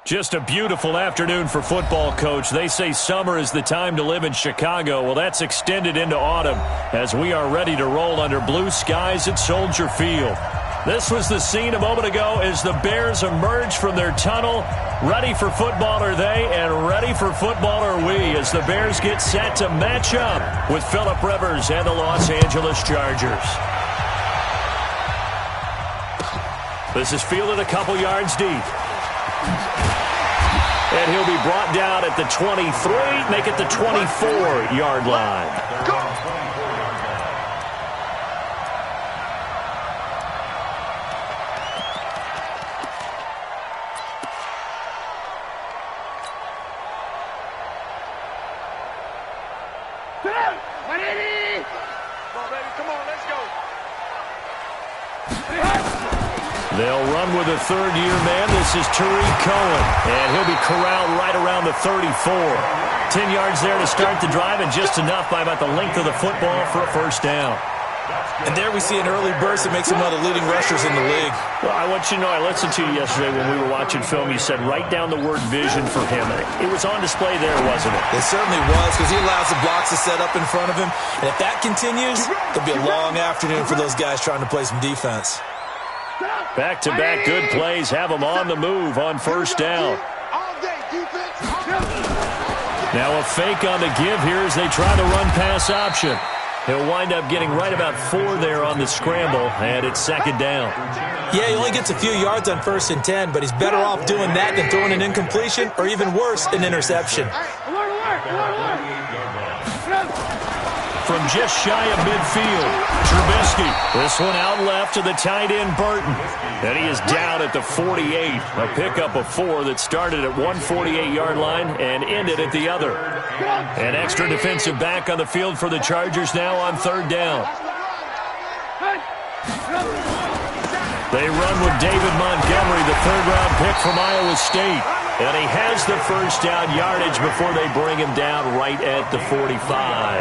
Just a beautiful afternoon for football, Coach. They say summer is the time to live in Chicago. Well, that's extended into autumn as we are ready to roll under blue skies at Soldier Field. This was the scene a moment ago as the Bears emerged from their tunnel. Ready for football are they, and ready for football are we as the Bears get set to match up with Phillip Rivers and the Los Angeles Chargers. This is fielded a couple yards deep. And he'll be brought down at the 23, make it the 24-yard line. They'll run with a third-year man. This is Tariq Cohen, and he'll be corralled right around the 34. 10 yards there to start the drive, and just enough by about the length of the football for a first down. And there we see an early burst that makes him one of the leading rushers in the league. Well, I want you to know, I listened to you yesterday when we were watching film. You said write down the word vision for him. It was on display there, wasn't it? It certainly was, because he allows the blocks to set up in front of him. And if that continues, it'll be a long afternoon for those guys trying to play some defense. Back-to-back good plays have them on the move on first down. Now a fake on the give here as they try the run-pass option. He'll wind up getting right about 4 there on the scramble, and it's second down. Yeah, he only gets a few yards on 1st and 10, but he's better off doing that than throwing an incompletion or even worse, an interception. From just shy of midfield, Trubisky. This one out left to the tight end, Burton. And he is down at the 48. A pickup of 4 that started at one 48-yard line and ended at the other. An extra defensive back on the field for the Chargers now on third down. They run with David Montgomery, the third-round pick from Iowa State. And he has the first down yardage before they bring him down right at the 45.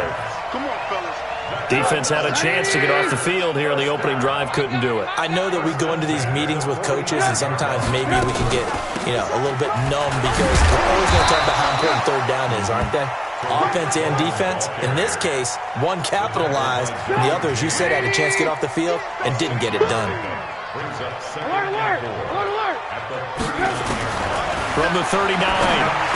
Defense had a chance to get off the field here on the opening drive, couldn't do it. I know that we go into these meetings with coaches, and sometimes maybe we can get, a little bit numb because we're always going to talk about how important third down is, aren't they? Offense and defense. In this case, one capitalized, and the other, as you said, had a chance to get off the field and didn't get it done. From the 39,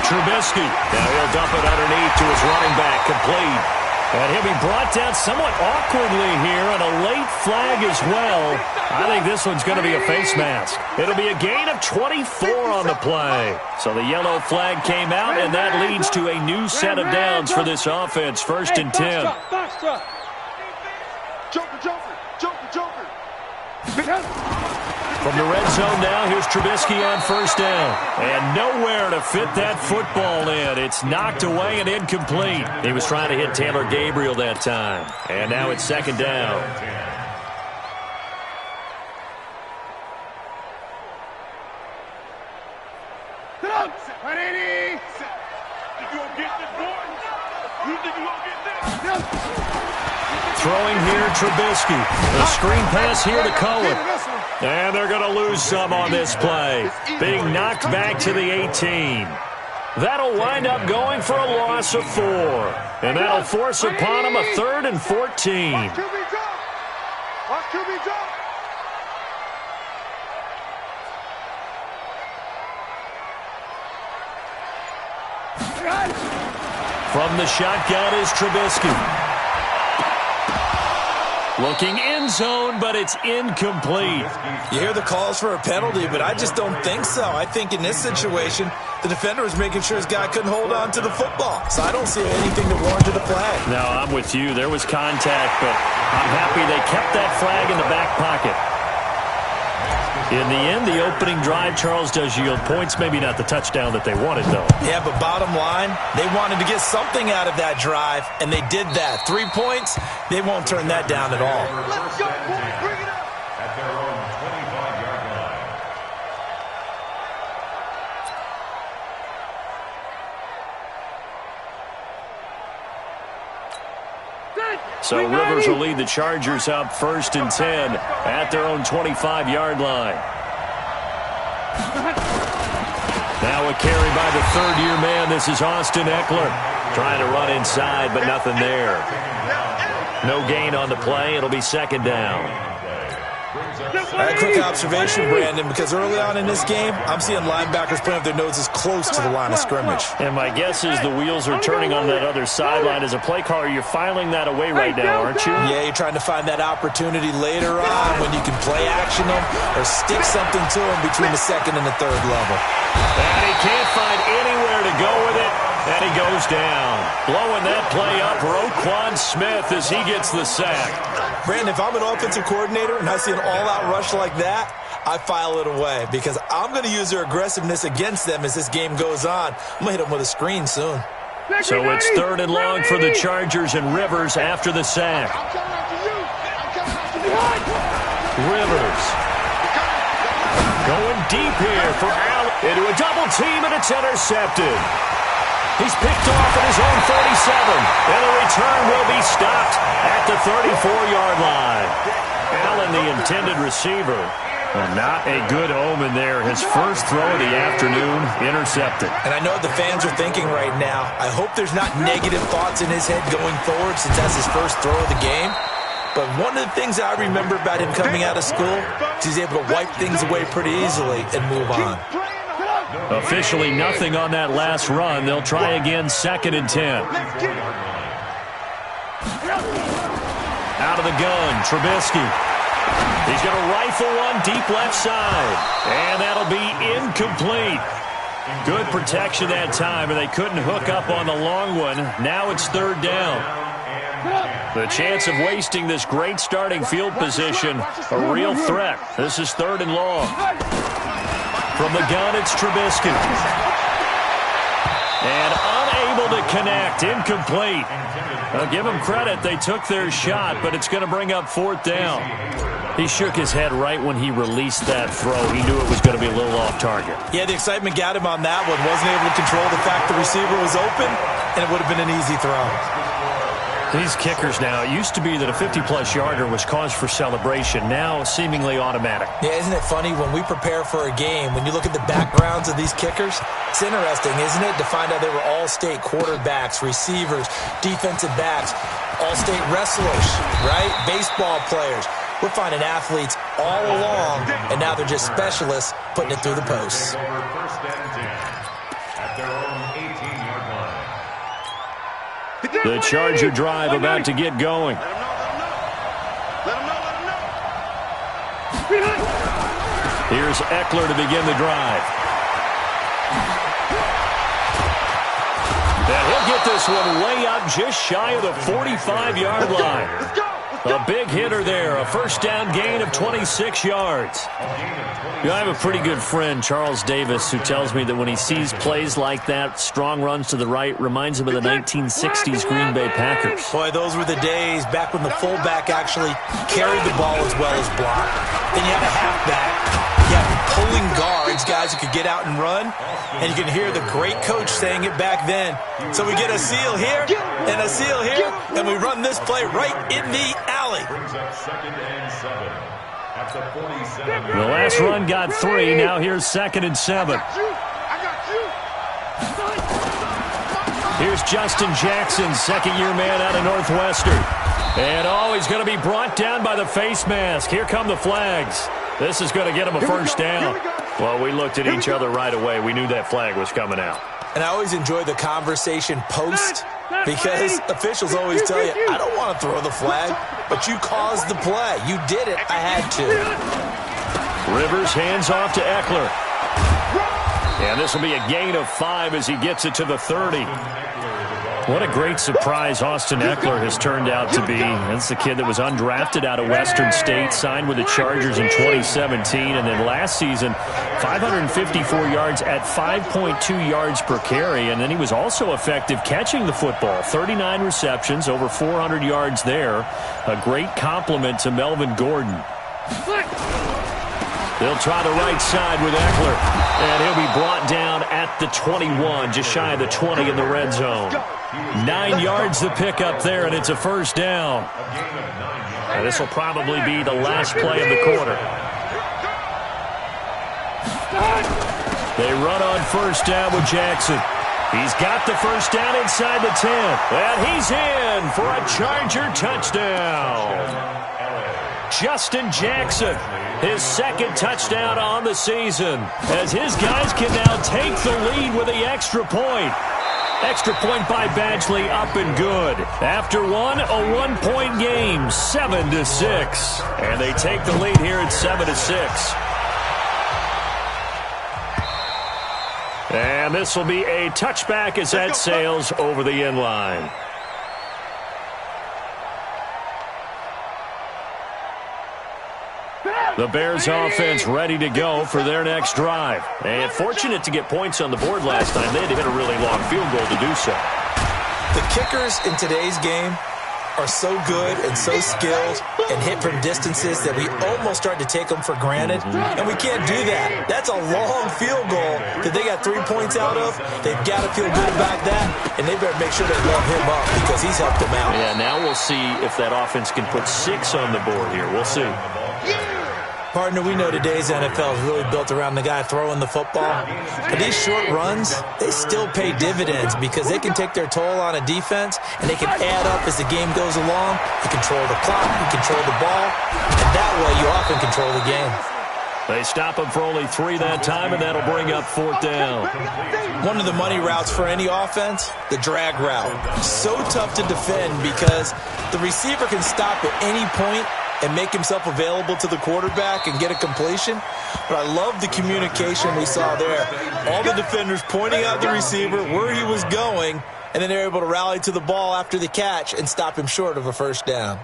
Trubisky. Now he'll dump it underneath to his running back, complete. And he'll be brought down somewhat awkwardly here, and a late flag as well. I think this one's going to be a face mask. It'll be a gain of 24 on the play. So the yellow flag came out, and that leads to a new set of downs for this offense, 1st and 10. From the red zone now, here's Trubisky on first down. And nowhere to fit that football in. It's knocked away and incomplete. He was trying to hit Taylor Gabriel that time. And now it's second down. Throwing here, Trubisky. The screen pass here to Cohen. And they're going to lose some on this play. Being knocked back to the 18. That'll wind up going for a loss of 4. And that'll force upon him a 3rd and 14. From the shotgun is Trubisky. Looking end zone, but it's incomplete. You hear the calls for a penalty, but I just don't think so. I think in this situation, the defender was making sure his guy couldn't hold on to the football. So I don't see anything that warranted a flag. No, I'm with you. There was contact, but I'm happy they kept that flag in the back pocket. In the end, the opening drive, Charles, does yield points. Maybe not the touchdown that they wanted, though. Yeah, but bottom line, they wanted to get something out of that drive, and they did that. 3 points, they won't turn that down at all. Let's go, boys. Bring it up. At their own 25-yard line. So Rivers will lead the Chargers up 1st and 10 at their own 25-yard line. Now a carry by the third-year man. This is Austin Eckler. Trying to run inside, but nothing there. No gain on the play. It'll be second down. A quick observation, Brandon, because early on in this game, I'm seeing linebackers putting up their noses close to the line of scrimmage. And my guess is the wheels are turning on that other sideline. As a play caller, you're filing that away right now, aren't you? Yeah, you're trying to find that opportunity later on when you can play action them or stick something to them between the second and the third level. And he can't find anywhere to go with it, and he goes down. Blowing that play up, Roquan Smith, as he gets the sack. Brandon, if I'm an offensive coordinator and I see an all-out rush like that, I file it away because I'm going to use their aggressiveness against them as this game goes on. I'm going to hit them with a screen soon. So it's third and long for the Chargers, and Rivers after the sack. Rivers going deep here for Allen into a double team, and it's intercepted. He's picked off at his own 47, and the return will be stopped at the 34-yard line. Allen, the intended receiver. Well, not a good omen there. His first throw of the afternoon intercepted. And I know what the fans are thinking right now. I hope there's not negative thoughts in his head going forward since that's his first throw of the game. But one of the things I remember about him coming out of school is he's able to wipe things away pretty easily and move on. Officially nothing on that last run. They'll try again, 2nd and 10. Out of the gun, Trubisky. He's going to rifle one deep left side. And that'll be incomplete. Good protection that time, and they couldn't hook up on the long one. Now it's third down. The chance of wasting this great starting field position, a real threat. This is third and long. From the gun, it's Trubisky. And unable to connect, incomplete. I'll give them credit. They took their shot, but it's going to bring up fourth down. He shook his head right when he released that throw. He knew it was going to be a little off target. Yeah, the excitement got him on that one. Wasn't able to control the fact the receiver was open, and it would have been an easy throw. These kickers now, it used to be that a 50-plus yarder was cause for celebration. Now, seemingly automatic. Yeah, isn't it funny when we prepare for a game, when you look at the backgrounds of these kickers, it's interesting, isn't it, to find out they were all-state quarterbacks, receivers, defensive backs, all-state wrestlers, right? Baseball players. We're finding athletes all along, and now they're just specialists putting it through the posts. The Charger drive about to get going. Here's Eckler to begin the drive. And he'll get this one way up just shy of the 45-yard line. A big hitter there, a first down gain of 26 yards. You know, I have a pretty good friend, Charles Davis, who tells me that when he sees plays like that, strong runs to the right, reminds him of the 1960s Green Bay Packers. Boy, those were the days back when the fullback actually carried the ball as well as blocked. Then you had a halfback. You had pulling guards, guys who could get out and run. And you can hear the great coach saying it back then. So we get a seal here and a seal here, and we run this play right in the alley. The last run got 3. Now here's 2nd and 7. Here's Justin Jackson, second-year man out of Northwestern. And, oh, he's going to be brought down by the face mask. Here come the flags. This is going to get him a first down. Well, we looked at each other right away. We knew that flag was coming out. And I always enjoy the conversation post because officials always tell you, I don't want to throw the flag, but you caused the play. You did it. I had to. Rivers hands off to Eckler. And this will be a gain of 5 as he gets it to the 30. What a great surprise Austin Eckler has turned out to be. That's the kid that was undrafted out of Western State, signed with the Chargers in 2017, and then last season, 554 yards at 5.2 yards per carry, and then he was also effective catching the football. 39 receptions, over 400 yards there. A great compliment to Melvin Gordon. They'll try the right side with Eckler, and he'll be brought down at the 21, just shy of the 20 in the red zone. 9 yards to pick up there, and it's a first down. And this will probably be the last play of the quarter. They run on first down with Jackson. He's got the first down inside the 10. And he's in for a Charger touchdown. Justin Jackson, his second touchdown on the season, as his guys can now take the lead with the extra point. Extra point by Badgley, up and good. After one, a one-point game, 7-6. And they take the lead here at 7-6. And this will be a touchback as that sails over the end line. The Bears offense ready to go for their next drive. And fortunate to get points on the board last time. They had to hit a really long field goal to do so. The kickers in today's game are so good and so skilled and hit from distances that we almost start to take them for granted. And we can't do that. That's a long field goal that they got 3 points out of. They've got to feel good about that, and they better make sure they love him up because he's helped them out. Yeah, now we'll see if that offense can put 6 on the board here. We'll see. Partner, we know today's NFL is really built around the guy throwing the football. But these short runs, they still pay dividends because they can take their toll on a defense, and they can add up as the game goes along. You control the clock, you control the ball, and that way you often control the game. They stop him for only 3 that time, and that'll bring up 4th down. One of the money routes for any offense, the drag route. So tough to defend because the receiver can stop at any point and make himself available to the quarterback and get a completion. But I love the communication we saw there. All the defenders pointing out the receiver, where he was going, and then they're able to rally to the ball after the catch and stop him short of a first down.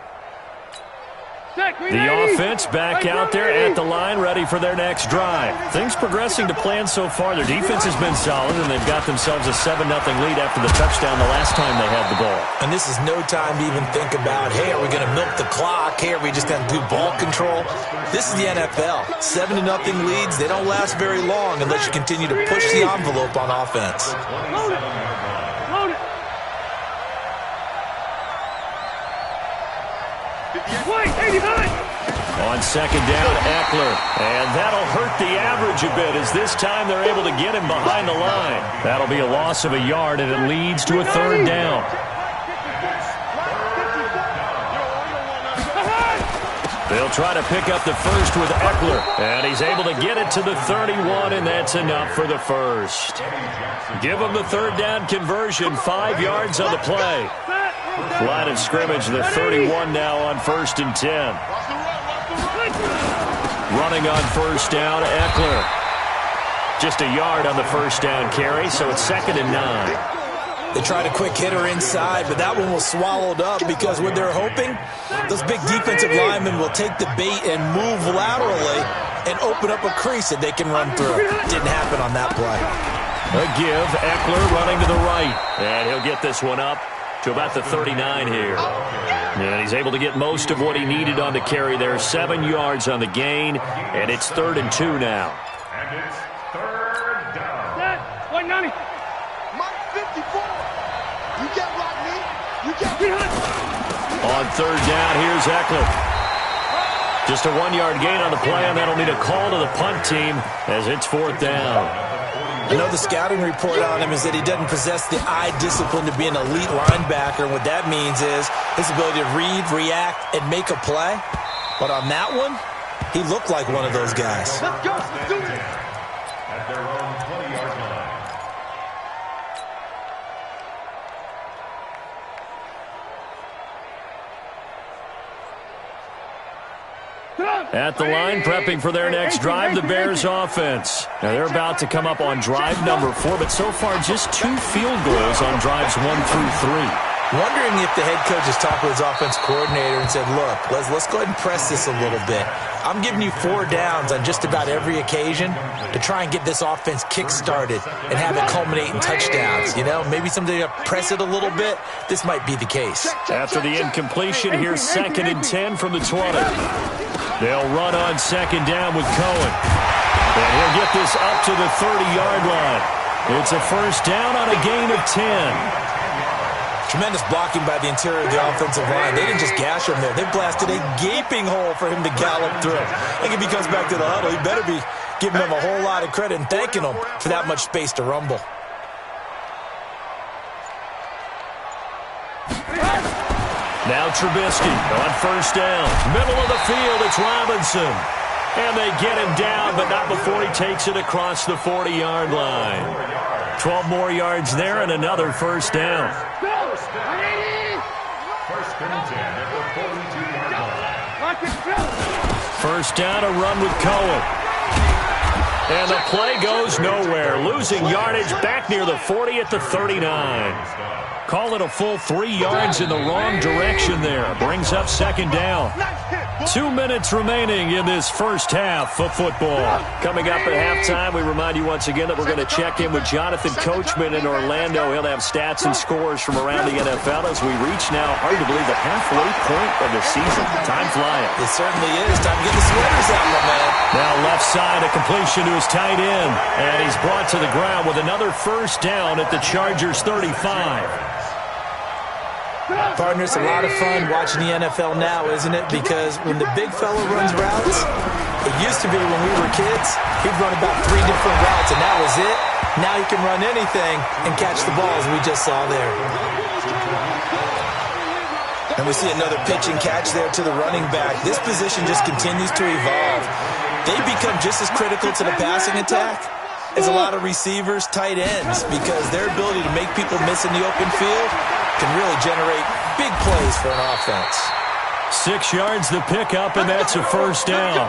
The offense back out there at the line, ready for their next drive. Things progressing to plan so far. Their defense has been solid, and they've got themselves a 7-0 lead after the touchdown the last time they had the ball. And this is no time to even think about, hey, are we going to milk the clock? Hey, are we just going to do ball control? This is the NFL. 7-0 leads, they don't last very long unless you continue to push the envelope on offense. Load it. Load it. Wait, 89. On second down, Eckler. And that'll hurt the average a bit as this time they're able to get him behind the line. That'll be a loss of a yard, and it leads to a 3rd down. They'll try to pick up the first with Eckler. And he's able to get it to the 31, and that's enough for the first. Give him the 3rd down conversion, 5 yards on the play. Line of scrimmage, the 31 now on 1st and 10. Running on first down, Eckler. Just a yard on the first down carry, so it's 2nd and 9. They tried a quick hitter inside, but that one was swallowed up because what they're hoping, those big defensive linemen will take the bait and move laterally and open up a crease that they can run through. Didn't happen on that play. A give, Eckler running to the right. And he'll get this one up to about the 39 here. And he's able to get most of what he needed on the carry there. 7 yards on the gain, and it's 3rd and 2 now. And it's 3rd down. 190. Mike 54. You get right, me. You get On 3rd down, here's Eckler. Just a 1-yard gain on the play, and that'll need a call to the punt team as it's 4th down. I know the scouting report on him is that he doesn't possess the eye discipline to be an elite linebacker. And what that means is his ability to read, react, and make a play. But on that one, he looked like one of those guys. Let's go. Do it. At their own 20-yard line. At the line, prepping for their next drive, the Bears offense. Now, they're about to come up on drive number 4, but so far just 2 field goals on drives 1 through 3. Wondering if the head coach has talked with his offense coordinator and said, look, let's go ahead and press this a little bit. I'm giving you 4 downs on just about every occasion to try and get this offense kick-started and have it culminate in touchdowns. You know, maybe someday to press it a little bit. This might be the case. After the incompletion, here's 2nd and 10 from the 20. They'll run on 2nd down with Cohen. And he'll get this up to the 30-yard line. It's a 1st down on a gain of 10. Tremendous blocking by the interior of the offensive line. They didn't just gash him there. They blasted a gaping hole for him to gallop through. I think if he comes back to the huddle, he better be giving them a whole lot of credit and thanking them for that much space to rumble. Now Trubisky on first down. Middle of the field, it's Robinson. And they get him down, but not before he takes it across the 40-yard line. 12 more yards there and another first down. First and 10 at the 42-yard line. First down, a run with Cohen. And the play goes nowhere. Losing yardage back near the 40 at the 39. Call it a full 3 yards in the wrong direction there. Brings up second down. 2 minutes remaining in this first half of football. Coming up at halftime, we remind you once again that we're going to check in with Jonathan Coachman in Orlando. He'll have stats and scores from around the NFL as we reach now, hard to believe, the halfway point of the season. Time flying. It certainly is. Time to get the sweaters out, my man. Now left side, a completion to his tight end. And he's brought to the ground with another first down at the Chargers' 35. Partner, it's a lot of fun watching the NFL now, isn't it? Because when the big fella runs routes, it used to be when we were kids, he'd run about 3 different routes, and that was it. Now he can run anything and catch the balls we just saw there. And we see another pitch and catch there to the running back. This position just continues to evolve. They become just as critical to the passing attack as a lot of receivers, tight ends, because their ability to make people miss in the open field can really generate big plays for an offense. 6 yards the pickup, and that's a first down.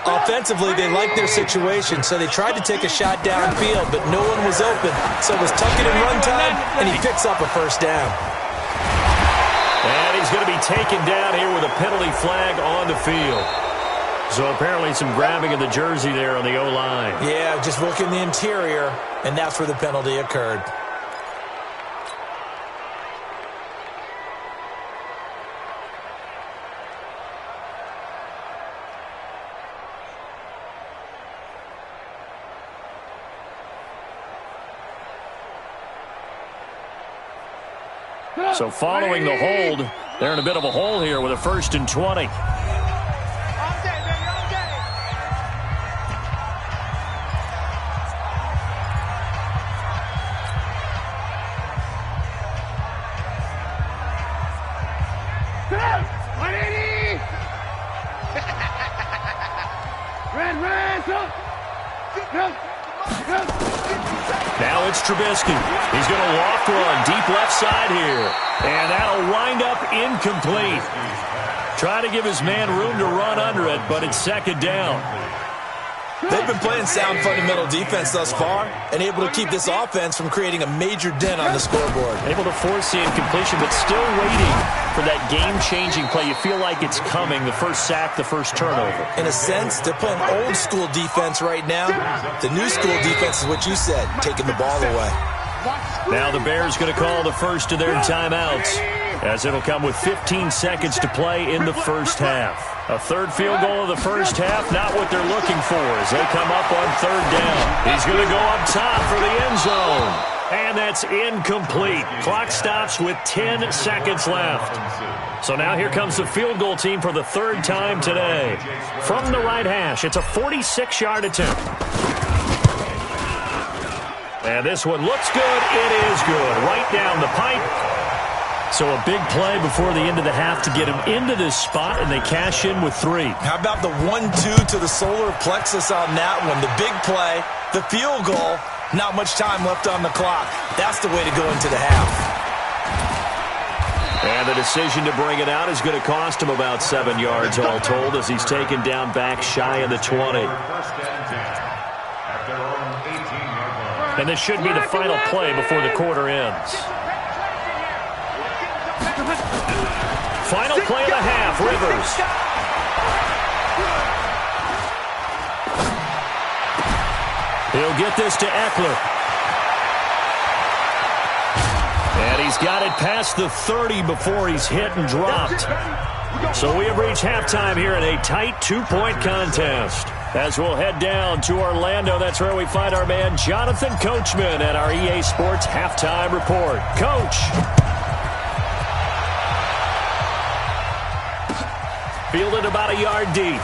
Offensively, they liked their situation, so they tried to take a shot downfield, but no one was open. So it was tuck it and run time, and he picks up a first down. And he's going to be taken down here with a penalty flag on the field. So apparently some grabbing of the jersey there on the O-line. Yeah, just working the interior, and that's where the penalty occurred. So following the hold, they're in a bit of a hole here with a 1st and 20. Now it's Trubisky. He's going to loft one deep left side here. And that'll wind up incomplete. Trying to give his man room to run under it, but it's second down. They've been playing sound fundamental defense thus far and able to keep this offense from creating a major dent on the scoreboard. Able to force the incompletion, but still waiting for that game-changing play. You feel like it's coming, the first sack, the first turnover. In a sense, they're playing old-school defense right now. The new-school defense is what you said, taking the ball away. Now the Bears going to call the first of their timeouts, as it'll come with 15 seconds to play in the first half. A third field goal of the first half, not what they're looking for as they come up on third down. He's going to go up top for the end zone. And that's incomplete. Clock stops with 10 seconds left. So now here comes the field goal team for the third time today. From the right hash, it's a 46-yard attempt. And this one looks good. It is good. Right down the pipe. So a big play before the end of the half to get him into this spot, and they cash in with 3. How about the 1-2 to the solar plexus on that one? The big play, the field goal, not much time left on the clock. That's the way to go into the half. And the decision to bring it out is going to cost him about 7 yards all told as he's taken down back shy of the 20. And this should be the final play before the quarter ends. Final play of the half, Rivers. He'll get this to Eckler. And he's got it past the 30 before he's hit and dropped. So we have reached halftime here in a tight 2-point contest. As we'll head down to Orlando, that's where we find our man Jonathan Coachman at our EA Sports Halftime Report. Coach. Fielded about a yard deep.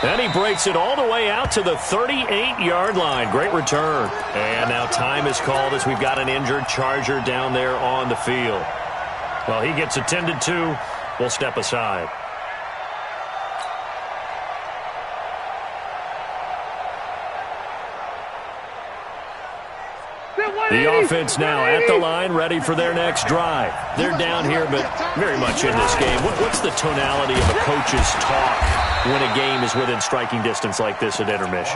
And he breaks it all the way out to the 38-yard line. Great return. And now time is called as we've got an injured Charger down there on the field. Well, he gets attended to. We'll step aside. The offense now at the line, ready for their next drive. They're down here, but very much in this game. What's the tonality of a coach's talk when a game is within striking distance like this at intermission?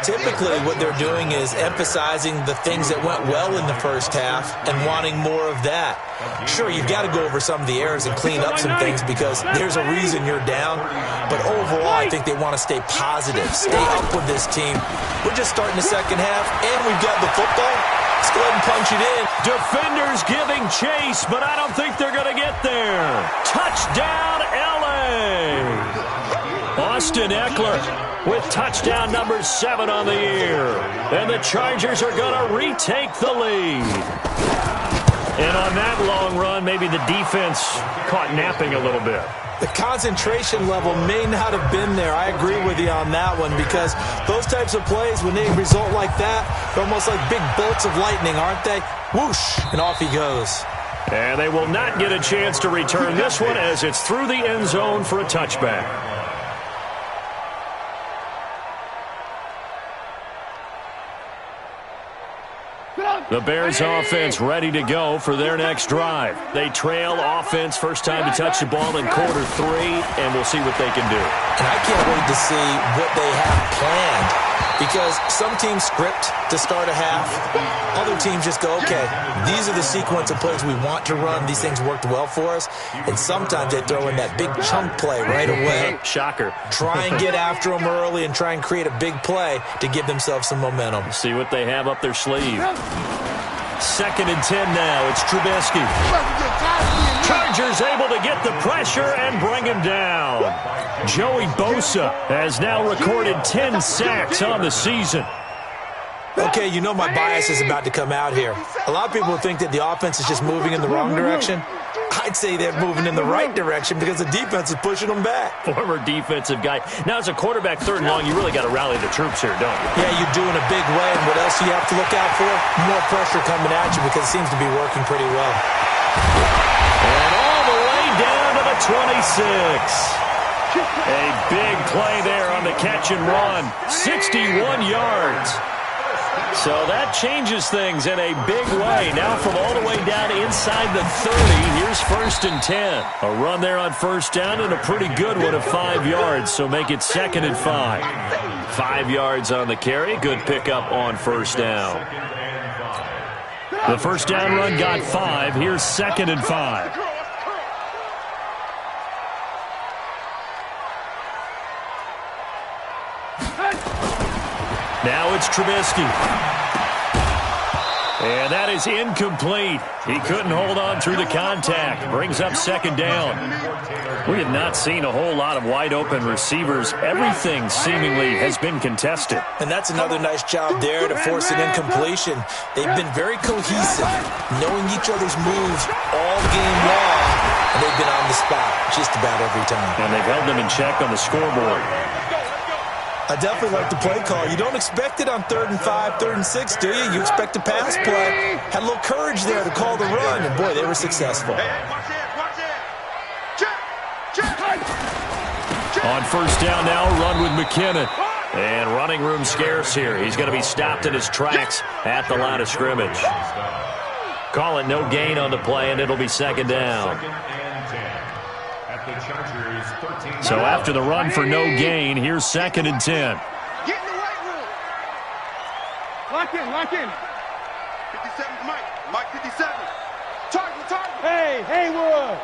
Typically, what they're doing is emphasizing the things that went well in the first half and wanting more of that. Sure, you've got to go over some of the errors and clean up some things because there's a reason you're down. But overall, I think they want to stay positive, stay up with this team. We're just starting the second half, and we've got the football. Let's go ahead and punch it in. Defenders giving chase, but I don't think they're going to get there. Touchdown, L.A. Austin Eckler with touchdown number 7 on the year. And the Chargers are going to retake the lead. And on that long run, maybe the defense caught napping a little bit. The concentration level may not have been there. I agree with you on that one because those types of plays, when they result like that, they're almost like big bolts of lightning, aren't they? Whoosh, and off he goes. And they will not get a chance to return this one as it's through the end zone for a touchback. The Bears offense ready to go for their next drive. They trail offense, first time to touch the ball in quarter 3, and we'll see what they can do. And I can't wait to see what they have planned because some teams script to start a half. Other teams just go, okay, these are the sequence of plays we want to run. These things worked well for us. And sometimes they throw in that big chunk play right away. Shocker. Try and get after them early and try and create a big play to give themselves some momentum. See what they have up their sleeve. 2nd and 10 now. It's Trubisky. Chargers able to get the pressure and bring him down. Joey Bosa has now recorded 10 sacks on the season. Okay, you know my bias is about to come out here. A lot of people think that the offense is just moving in the wrong direction. I'd say they're moving in the right direction because the defense is pushing them back. Former defensive guy. Now, as a quarterback, 3rd and long, you really got to rally the troops here, don't you? Yeah, you do in a big way. And what else do you have to look out for? More pressure coming at you because it seems to be working pretty well. And all the way down to the 26. A big play there on the catch and run. 61 yards. So that changes things in a big way. Now from all the way down inside the 30, here's 1st and 10. A run there on 1st down and a pretty good one of 5 yards, so make it 2nd and 5. 5 yards on the carry, good pickup on 1st down. The 1st down run got 5. Here's 2nd and 5. Now it's Trubisky. And that is incomplete. He couldn't hold on through the contact. Brings up 2nd down. We have not seen a whole lot of wide-open receivers. Everything seemingly has been contested. And that's another nice job there to force an incompletion. They've been very cohesive, knowing each other's moves all game long. And they've been on the spot just about every time. And they've held them in check on the scoreboard. I definitely like the play call. You don't expect it on 3rd and 5, 3rd and 6, do you? You expect a pass play. Had a little courage there to call the run, and boy, they were successful. On 1st down now, run with McKinnon. And running room scarce here. He's going to be stopped in his tracks at the line of scrimmage. Call it no gain on the play, and it'll be 2nd down. So after the run for no gain, here's 2nd and 10. Get in the right room. Lock in. 57, Mike 57. Target. Hey, Haywood.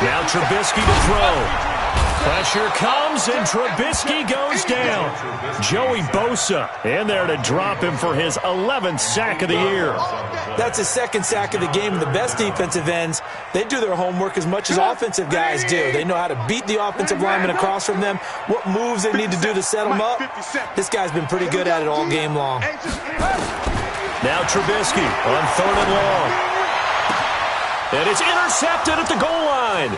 Now Trubisky to throw. Pressure comes, and Trubisky goes down. Joey Bosa in there to drop him for his 11th sack of the year. That's his 2nd sack of the game, and the best defensive ends, they do their homework as much as offensive guys do. They know how to beat the offensive lineman across from them, what moves they need to do to set them up. This guy's been pretty good at it all game long. Now Trubisky on 3rd and long. And it's intercepted at the goal line.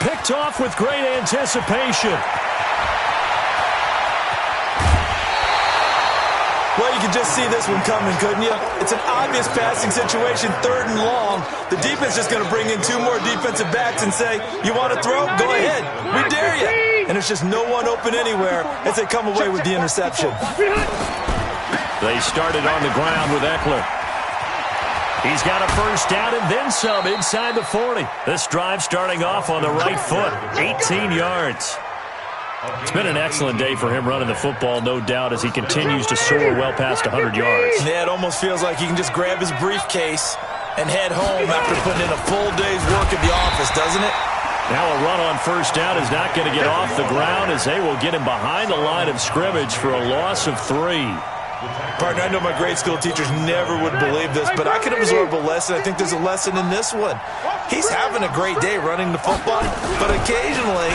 Picked Picked off with great anticipation. Well, you could just see this one coming, couldn't you? It's an obvious passing situation, 3rd and long. The defense is just going to bring in 2 more defensive backs and say, you want to throw? Go ahead. We dare you. And there's just no one open anywhere as they come away with the interception. They started on the ground with Eckler. He's got a first down and then some inside the 40. This drive starting off on the right foot, 18 yards. It's been an excellent day for him running the football, no doubt, as he continues to soar well past 100 yards. Yeah, it almost feels like he can just grab his briefcase and head home after putting in a full day's work at the office, doesn't it? Now a run on first down is not going to get off the ground as they will get him behind the line of scrimmage for a loss of 3. Partner, I know my grade school teachers never would believe this, but I can absorb a lesson. I think there's a lesson in this one. He's having a great day running the football, but occasionally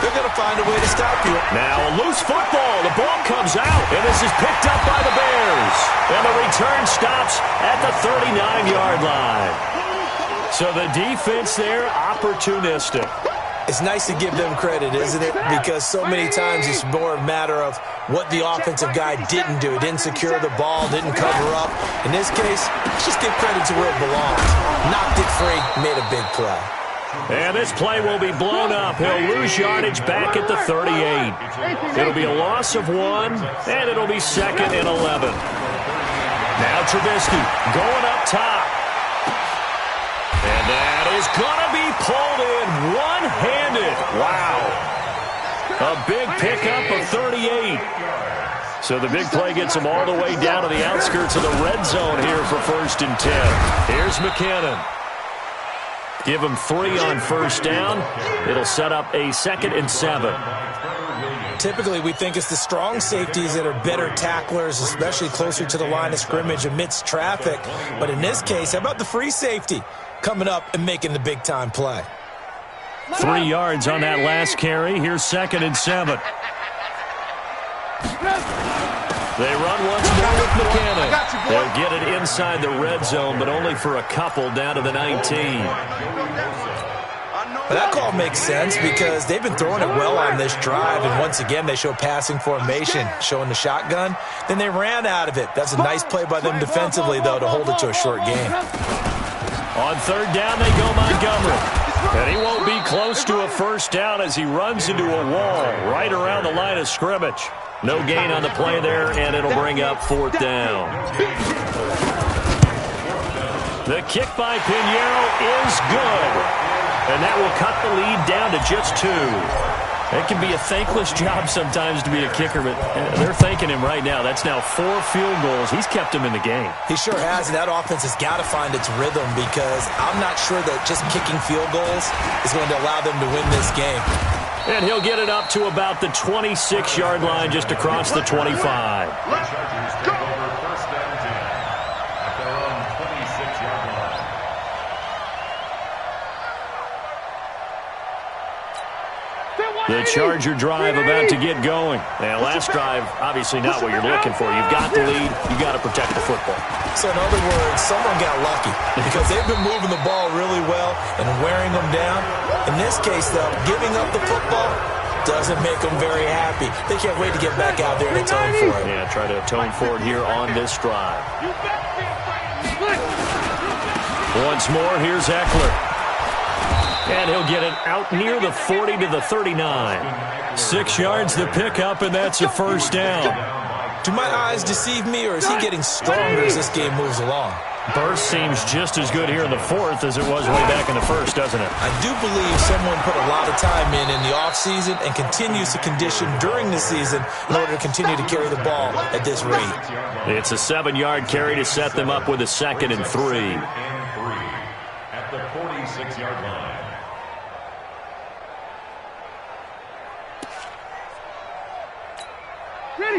they're going to find a way to stop you. Now a loose football. The ball comes out, and this is picked up by the Bears. And the return stops at the 39-yard line. So the defense there, opportunistic. It's nice to give them credit, isn't it? Because so many times it's more a matter of what the offensive guy didn't do. Didn't secure the ball, didn't cover up. In this case, let's just give credit to where it belongs. Knocked it free, made a big play. And this play will be blown up. He'll lose yardage back at the 38. It'll be a loss of 1, and it'll be 2nd and 11. Now Trubisky going up top. And that is going to be pulled in one-handed. Wow. A big pickup of 38. So the big play gets him all the way down to the outskirts of the red zone here for 1st and 10. Here's McKinnon. Give him 3 on first down. It'll set up a 2nd and 7. Typically, we think it's the strong safeties that are better tacklers, especially closer to the line of scrimmage amidst traffic. But in this case, how about the free safety coming up and making the big-time play? 3 yards on that last carry. Here's 2nd and 7. They run once more with McKinnon. They'll get it inside the red zone, but only for a couple down to the 19. Well, that call makes sense because they've been throwing it well on this drive, and once again they show passing formation, showing the shotgun. Then they ran out of it. That's a nice play by them defensively, though, to hold it to a short game. On 3rd down, they go Montgomery. And he won't be close to a first down as he runs into a wall right around the line of scrimmage. No gain on the play there, and it'll bring up 4th down. The kick by Pinheiro is good. And that will cut the lead down to just 2. It can be a thankless job sometimes to be a kicker, but they're thanking him right now. That's now 4 field goals. He's kept him in the game. He sure has, and that offense has got to find its rhythm because I'm not sure that just kicking field goals is going to allow them to win this game. And he'll get it up to about the 26-yard line just across the 25. The Charger drive about to get going. Now, last drive, obviously not what you're looking for. You've got the lead. You've got to protect the football. So, in other words, someone got lucky because they've been moving the ball really well and wearing them down. In this case, though, giving up the football doesn't make them very happy. They can't wait to get back out there and atone for it. Yeah, try to atone for it here on this drive. Once more, here's Eckler. And he'll get it out near the 40 to the 39. 6 yards the pickup, and that's a first down. Do my eyes deceive me, or is he getting stronger as this game moves along? Burst seems just as good here in the 4th as it was way back in the 1st, doesn't it? I do believe someone put a lot of time in the offseason and continues to condition during the season in order to continue to carry the ball at this rate. It's a 7-yard carry to set them up with a 2nd and 3. At the 46-yard line.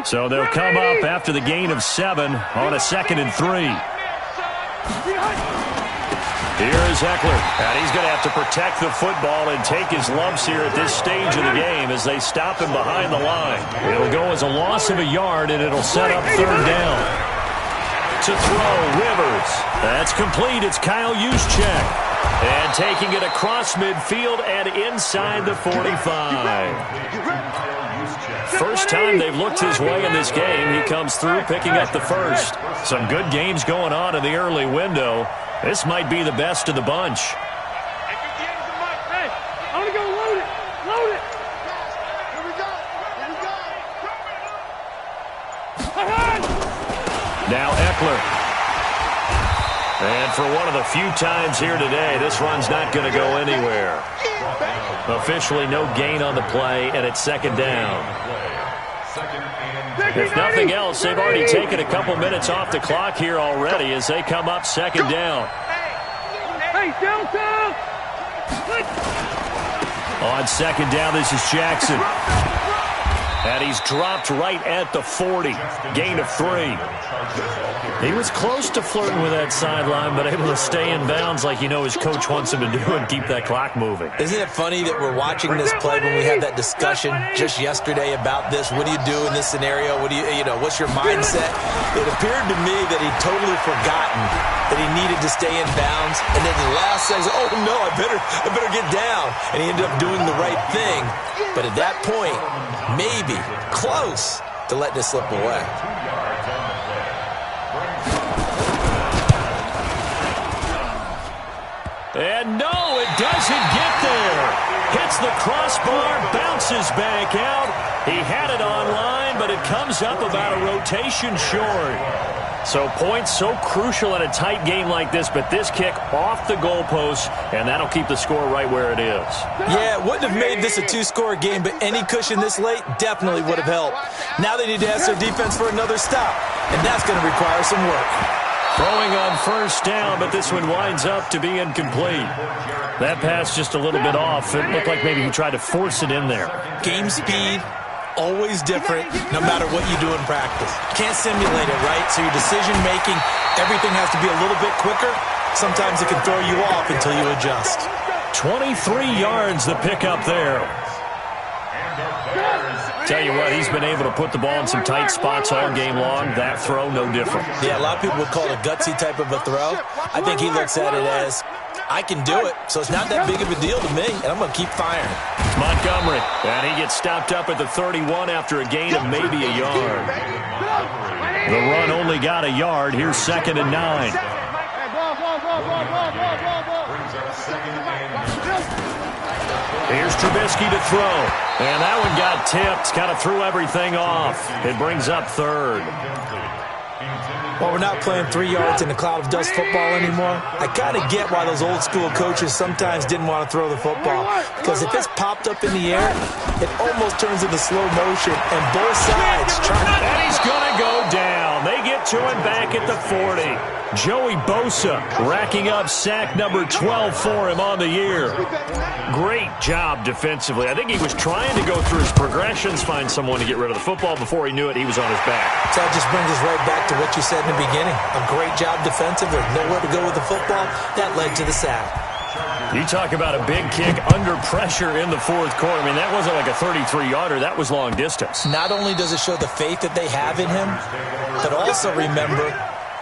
So they'll come up after the gain of 7 on a 2nd and 3. Here is Eckler, and he's going to have to protect the football and take his lumps here at this stage of the game as they stop him behind the line. It'll go as a loss of a yard, and it'll set up 3rd down. To throw, Rivers. That's complete. It's Kyle Juszczyk. And taking it across midfield and inside the 45. First time they've looked his way in this game. He comes through picking up the first. Some good games going on in the early window. This might be the best of the bunch. Hey, I want to go load it. Load it. Here we go. Here we go. Now Eckler. And for one of the few times here today, this run's not going to go anywhere. Officially no gain on the play, and it's second down. If nothing else, they've already taken a couple minutes off the clock here already as they come up second down. Hey, Delta! On second down, this is Jackson. And he's dropped right at the 40. Gain of 3. He was close to flirting with that sideline, but able to stay in bounds like you know his coach wants him to do and keep that clock moving. Isn't it funny that we're watching this play when we had that discussion just yesterday about this? What do you do in this scenario? What do you know, what's your mindset? It appeared to me that he'd totally forgotten that he needed to stay in bounds. And then the last second, oh no, I better get down. And he ended up doing the right thing. But at that point, maybe close to letting it slip away. And no, it doesn't get there. Hits the crossbar, bounces back out. He had it online, but it comes up about a rotation short. So points so crucial in a tight game like this, but this kick off the goalpost, and that'll keep the score right where it is. Yeah, it wouldn't have made this a two-score game, but any cushion this late definitely would have helped. Now they need to ask their defense for another stop, and that's going to require some work. Throwing on first down, but this one winds up to be incomplete. That pass just a little bit off. It looked like maybe he tried to force it in there. Game speed, always different, no matter what you do in practice. Can't simulate it, right? So your decision-making, everything has to be a little bit quicker. Sometimes it can throw you off until you adjust. 23 yards the pickup there. Tell you what, he's been able to put the ball in some tight spots all game long. That throw, no different. Yeah, a lot of people would call it a gutsy type of a throw. I think he looks at it as, I can do it, so it's not that big of a deal to me, and I'm going to keep firing. Montgomery, and he gets stopped up at the 31 after a gain of maybe a yard. The run only got a yard. Here's 2nd and 9. Here's Trubisky to throw. And that one got tipped. Kind of threw everything off. It brings up 3rd. Well, we're not playing 3 yards in a cloud of dust football anymore. I kind of get why those old school coaches sometimes didn't want to throw the football. Because if it's popped up in the air, it almost turns into slow motion. And both sides trying to... And he's going to go down. They get to him back at the 40. Joey Bosa racking up sack number 12 for him on the year. Great job defensively. I think he was trying to go through his progressions, find someone to get rid of the football. Before he knew it, he was on his back. So that just brings us right back to what you said in the beginning. A great job defensively. Nowhere to go with the football. That led to the sack. You talk about a big kick under pressure in the 4th quarter. I mean, that wasn't like a 33-yarder. That was long distance. Not only does it show the faith that they have in him, but also remember,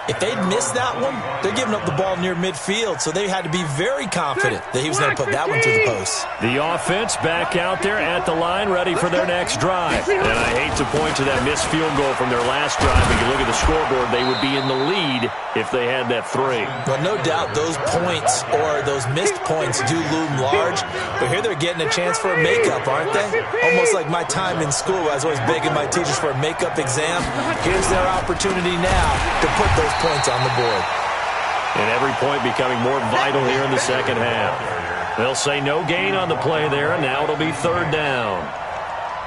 if they'd missed that one, they're giving up the ball near midfield, so they had to be very confident that he was going to put that one through the post. The offense back out there at the line, ready for their next drive. And I hate to point to that missed field goal from their last drive, but you look at the scoreboard, they would be in the lead if they had that 3. But no doubt those points or those missed points do loom large, but here they're getting a chance for a makeup, aren't they? Almost like my time in school, I was always begging my teachers for a makeup exam. Here's their opportunity now to put those points on the board. And every point becoming more vital here in the second half. They'll say no gain on the play there, and now it'll be 3rd down.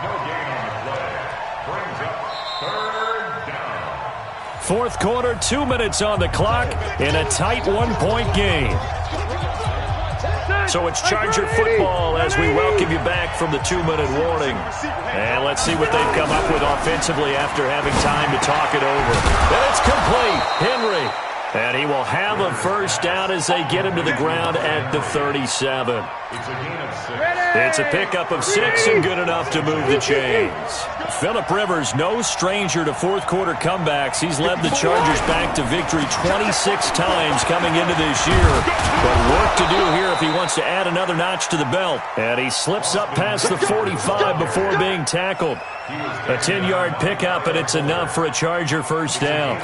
No gain on the play. Brings up 3rd down. 4th quarter, 2 minutes on the clock in a tight 1-point game. So it's Charger football as we welcome you back from the 2-minute warning. And let's see what they've come up with offensively after having time to talk it over. And it's complete. Henry And he will have a first down as they get him to the ground at the 37. It's a pickup of 6 and good enough to move the chains. Phillip Rivers, no stranger to fourth-quarter comebacks. He's led the Chargers back to victory 26 times coming into this year. But work to do here if he wants to add another notch to the belt. And he slips up past the 45 before being tackled. A 10-yard pickup, and it's enough for a Charger first down.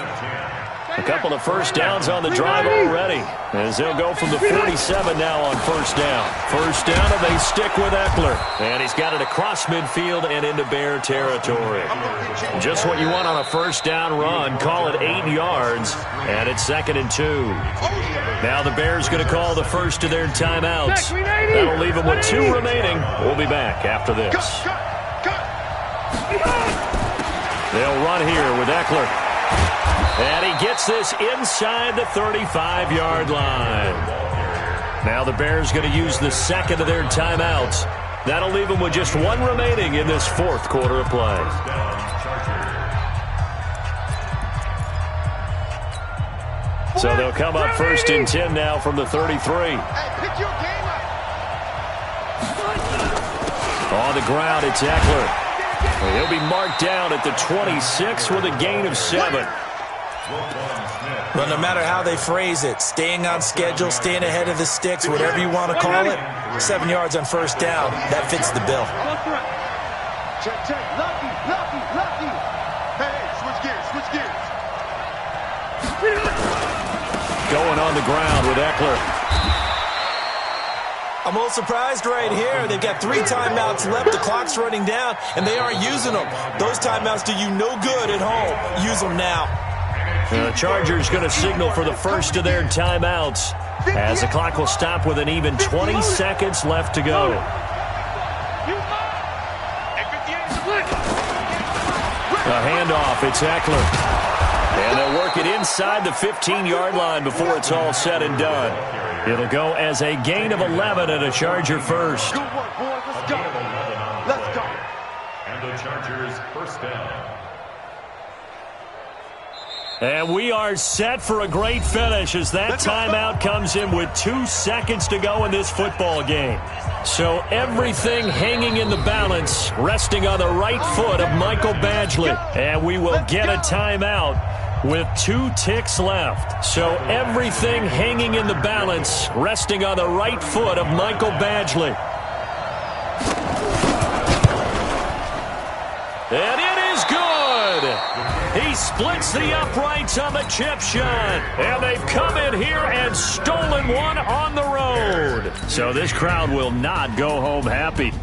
A couple of first downs on the drive already, as they'll go from the 47 now on first down. First down, and they stick with Eckler. And he's got it across midfield and into Bear territory. Just what you want on a first down run. Call it 8 yards, and it's 2nd and 2. Now the Bears going to call the first of their timeouts. That'll leave them with 2 remaining. We'll be back after this. They'll run here with Eckler. And he gets this inside the 35-yard line. Now the Bears going to use the second of their timeouts. That'll leave them with just 1 remaining in this fourth quarter of play. So they'll come up 1st and 10 now from the 33. On the ground, it's Eckler. He'll be marked down at the 26 with a gain of 7. Well, no matter how they phrase it, staying on schedule, staying ahead of the sticks, whatever you want to call it, 7 yards on first down, that fits the bill. Check. Lucky. Hey, switch gears. Going on the ground with Eckler. I'm a little surprised right here. They've got 3 timeouts left. The clock's running down, and they aren't using them. Those timeouts do you no good at home. Use them now. The Chargers going to signal for the first of their timeouts as the clock will stop with an even 20 seconds left to go. A handoff, it's Eckler. And they'll work it inside the 15-yard line before it's all said and done. It'll go as a gain of 11 and a Charger first. Good work, boys. Let's go. And the Chargers first down. And we are set for a great finish as that timeout comes in with 2 seconds to go in this football game. So everything hanging in the balance, resting on the right foot of Michael Badgley. And we will get a timeout with 2 ticks left. So everything hanging in the balance, resting on the right foot of Michael Badgley. And it is good. He splits the uprights on the chip shot. And they've come in here and stolen one on the road. So this crowd will not go home happy.